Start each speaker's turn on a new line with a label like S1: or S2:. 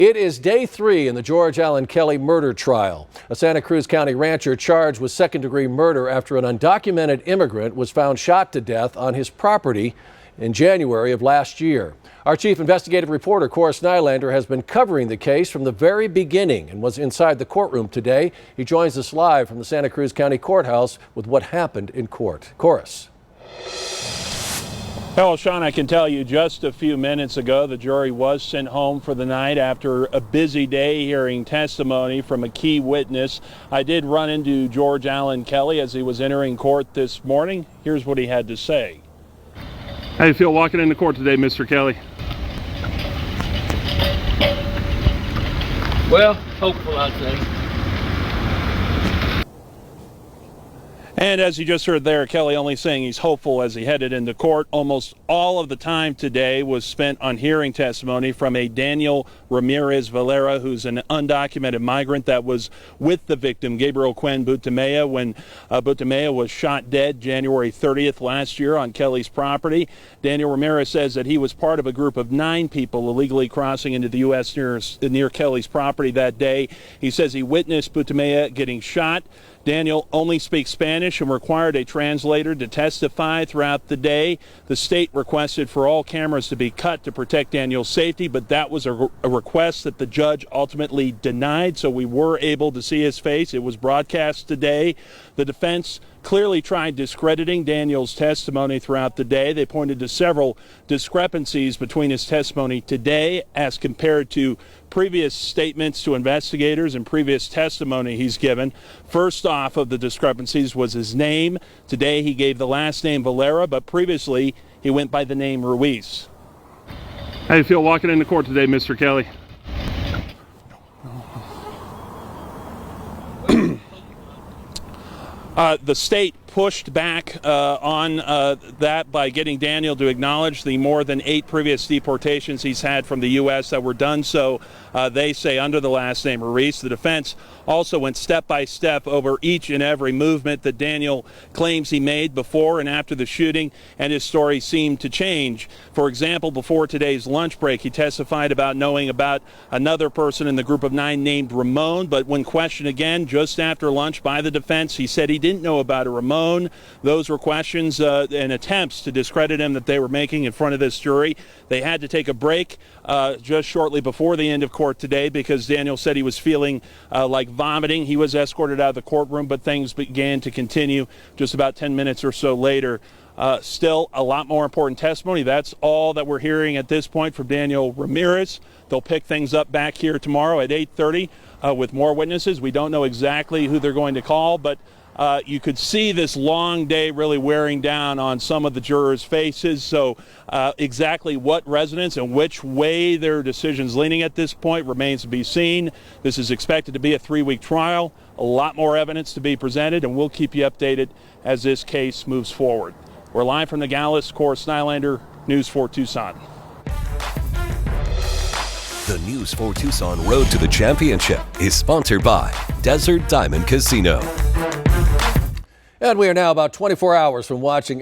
S1: It is day 3 in the George Allen Kelly murder trial. A Santa Cruz County rancher charged with second-degree murder after an undocumented immigrant was found shot to death on his property in January of last year. Our chief investigative reporter, Corus Nylander, has been covering the case from the very beginning and was inside the courtroom today. He joins us live from the Santa Cruz County Courthouse with what happened in court. Corus.
S2: Well, Sean, I can tell you just a few minutes ago, the jury was sent home for the night after a busy day hearing testimony from a key witness. I did run into George Allen Kelly as he was entering court this morning. Here's what he had to say.
S3: How do you feel walking into court today, Mr. Kelly?
S4: Well, hopeful, I'd say.
S2: And as you just heard there, Kelly only saying he's hopeful as he headed into court. Almost all of the time today was spent on hearing testimony from a Daniel Ramirez Valera, who's an undocumented migrant that was with the victim, Gabriel Quinn Butamea, when Butamea was shot dead January 30th last year on Kelly's property. Daniel Ramirez says that he was part of a group of 9 people illegally crossing into the U.S. near Kelly's property that day. He says he witnessed Butamea getting shot. Daniel only speaks Spanish and required a translator to testify throughout the day. The state requested for all cameras to be cut to protect Daniel's safety, but that was a request that the judge ultimately denied, so we were able to see his face. It was broadcast today. The defense clearly tried discrediting Daniel's testimony throughout the day. They pointed to several discrepancies between his testimony today as compared to previous statements to investigators and previous testimony he's given. First off of the discrepancies was his name. Today he gave the last name Valera, but previously he went by the name Ruiz.
S3: How do you feel walking into court today, Mr. Kelly?
S2: The state pushed back on that by getting Daniel to acknowledge the more than 8 previous deportations he's had from the U.S. that were done so, they say, under the last name Ruiz. The defense also went step by step over each and every movement that Daniel claims he made before and after the shooting, and his story seemed to change. For example, before today's lunch break, he testified about knowing about another person in the group of 9 named Ramon, but when questioned again just after lunch by the defense, he said he didn't know about a Ramon. Those were questions and attempts to discredit him that they were making in front of this jury. They had to take a break just shortly before the end of court today because Daniel said he was feeling like vomiting. He was escorted out of the courtroom, but things began to continue just about 10 minutes or so later. Still a lot more important testimony. That's all that we're hearing at this point from Daniel Ramirez. They'll pick things up back here tomorrow at 8:30 with more witnesses. We don't know exactly who they're going to call, but you could see this long day really wearing down on some of the jurors' faces. So exactly what residents and which way their decision's leaning at this point remains to be seen. This is expected to be a 3-week trial. A lot more evidence to be presented, and we'll keep you updated as this case moves forward. We're live from the Gallis. Corus Nylander, News 4 Tucson.
S5: The News 4 Tucson Road to the Championship is sponsored by Desert Diamond Casino.
S1: And we are now about 24 hours from watching